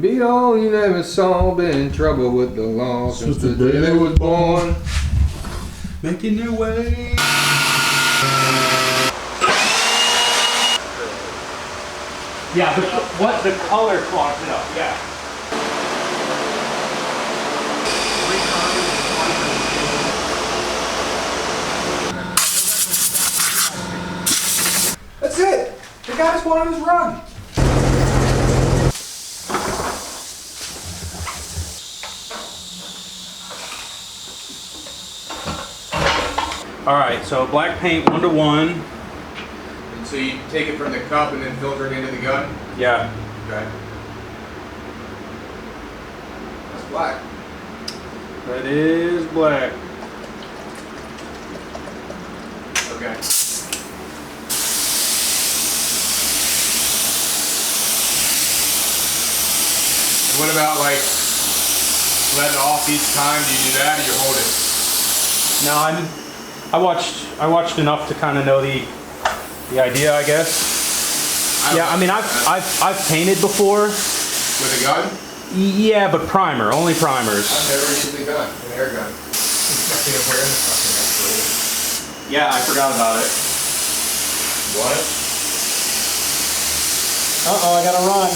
beat on, you never saw. Been in trouble with the law since the day they was born. Making their way. Yeah, what the color clogged it up, yeah. That's it! The guy just wanted his run. Alright, so black paint 1 to 1. And so you take it from the cup and then filter it into the gun? Yeah. Okay. That's black. That is black. Okay. What about like letting off each time? Do you do that or you hold it? No, I watched enough to kind of know the idea, I guess. Yeah, I mean I've painted before. With a gun? Yeah, but primer, only primers. I've never used a gun, an air gun. Yeah, I forgot about it. Want it? Uh-oh, I gotta run.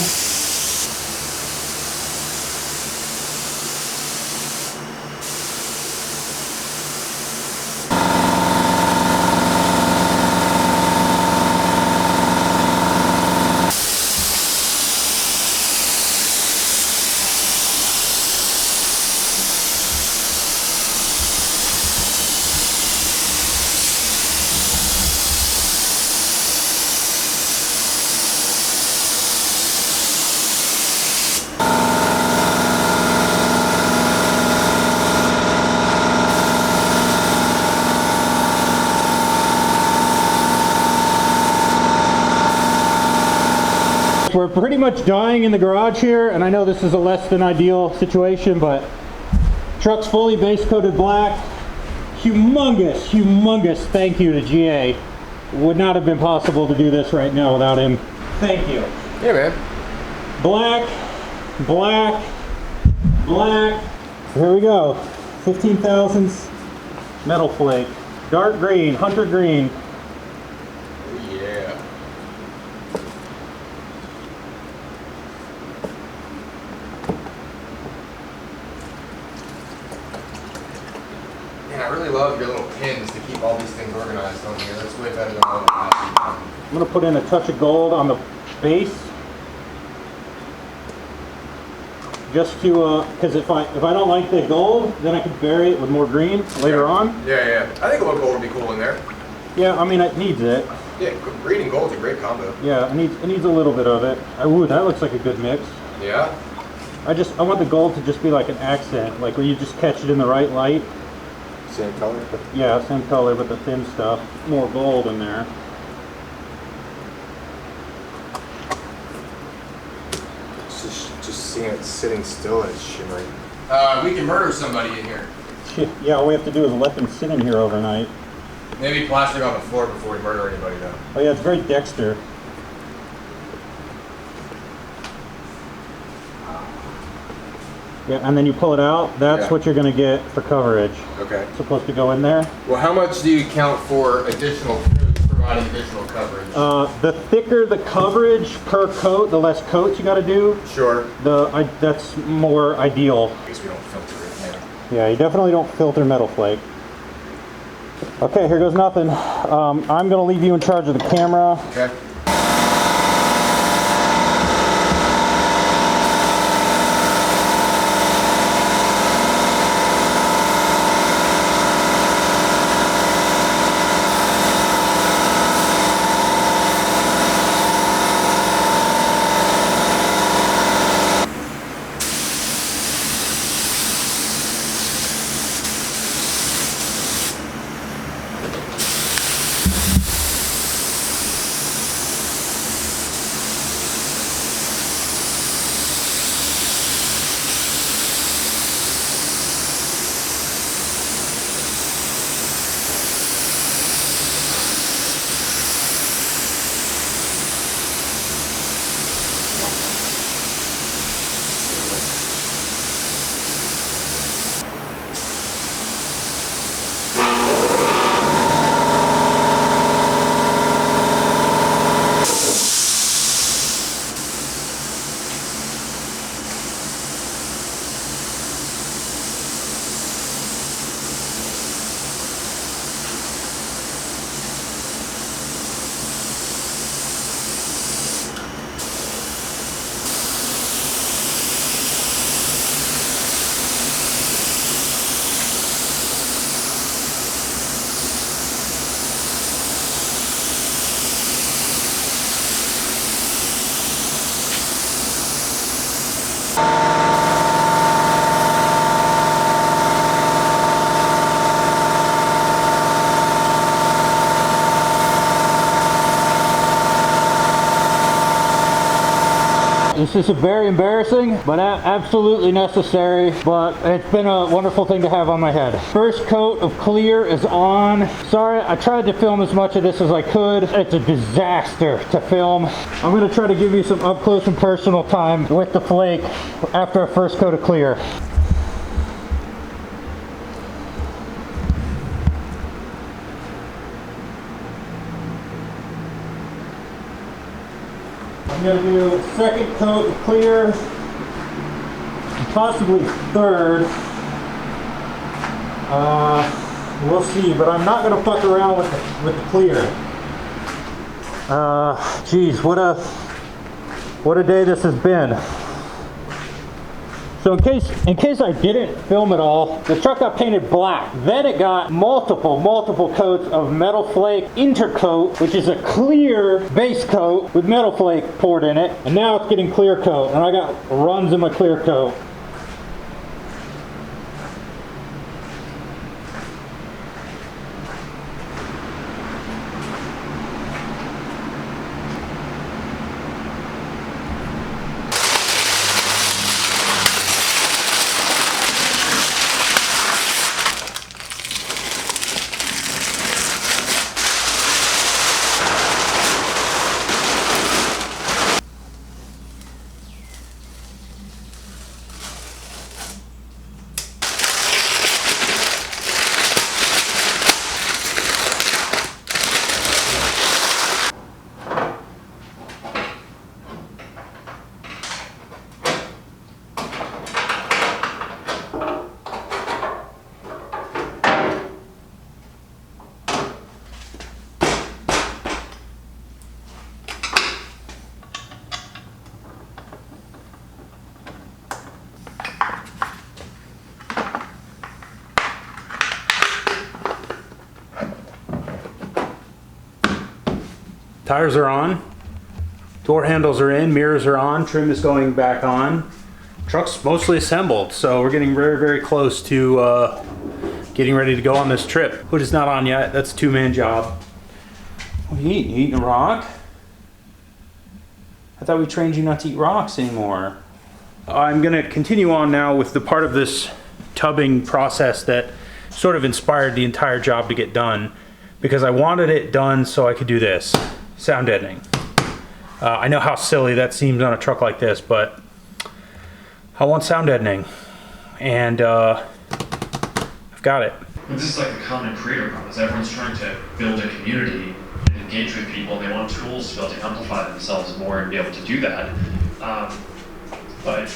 We're pretty much dying in the garage here, and I know this is a less than ideal situation, but truck's fully base coated black. Humongous thank you to GA. Would not have been possible to do this right now without him. Thank you. Yeah, man. Black. Here we go. 15 thousandths metal flake. Dark green, hunter green. Yeah. Man, I really love your little pins to keep all these things organized on here. That's way better than all the plastic. I'm gonna put in a touch of gold on the base, just to, because if I don't like the gold, then I can bury it with more green later on. Yeah. I think a little gold would be cool in there. Yeah, I mean it needs it. Yeah, green and gold's a great combo. Yeah, it needs a little bit of it. Ooh, that looks like a good mix. Yeah. I want the gold to just be like an accent, like where you just catch it in the right light. Same color? Yeah, same color, but the thin stuff, more gold in there. Just seeing it sitting still and it's shimmering. We can murder somebody in here. Yeah, all we have to do is let them sit in here overnight. Maybe plastic on the floor before we murder anybody though. Oh yeah, it's very Dexter. Yeah, and then you pull it out, that's what you're going to get for coverage. Okay. It's supposed to go in there. Well, how much do you count for additional coats, providing additional coverage? The thicker the coverage per coat, the less coats you got to do. Sure. That's more ideal. I guess we don't filter it, yeah. Yeah, you definitely don't filter metal flake. Okay, here goes nothing. I'm going to leave you in charge of the camera. Okay. This is very embarrassing, but absolutely necessary. But it's been a wonderful thing to have on my head. First coat of clear is on. Sorry, I tried to film as much of this as I could. It's a disaster to film. I'm gonna try to give you some up close and personal time with the flake after a first coat of clear. I'm going to do second coat of clear, possibly third. We'll see, but I'm not going to fuck around with the clear. Geez, what a day this has been. So in case I didn't film it all, the truck got painted black. Then it got multiple coats of metal flake intercoat, which is a clear base coat with metal flake poured in it. And now it's getting clear coat, and I got runs in my clear coat. Tires are on, door handles are in, mirrors are on, trim is going back on. Truck's mostly assembled, so we're getting very close to getting ready to go on this trip. Hood is not on yet, that's a two-man job. What are you eating? You eating a rock? I thought we trained you not to eat rocks anymore. I'm gonna continue on now with the part of this tubbing process that sort of inspired the entire job to get done, because I wanted it done so I could do this. Sound deadening. I know how silly that seems on a truck like this, but I want sound deadening, and I've got it. This is like the common creator problem. Everyone's trying to build a community and engage with people, and they want tools to be able to amplify themselves more and be able to do that. But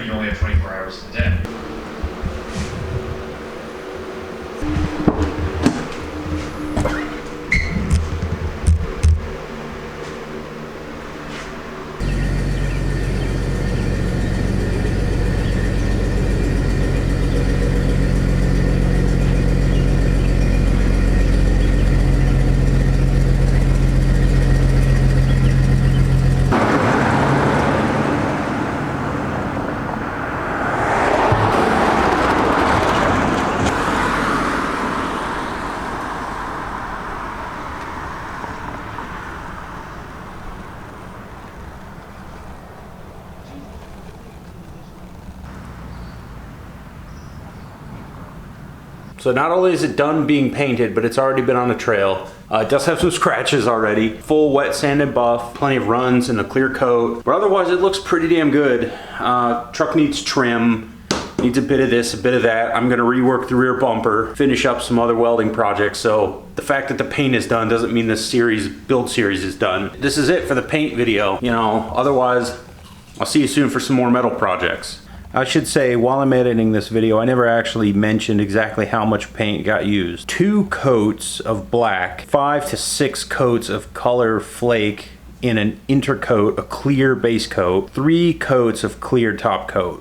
you only have 24 hours in a day. So not only is it done being painted, but it's already been on a trail. It does have some scratches already. Full wet sand and buff, plenty of runs and a clear coat. But otherwise it looks pretty damn good. Truck needs trim, needs a bit of this, a bit of that. I'm gonna rework the rear bumper, finish up some other welding projects. So the fact that the paint is done doesn't mean this build series is done. This is it for the paint video. You know, otherwise I'll see you soon for some more metal projects. I should say, while I'm editing this video, I never actually mentioned exactly how much paint got used. 2 coats of black, 5 to 6 coats of color flake in an intercoat, a clear base coat, 3 coats of clear top coat.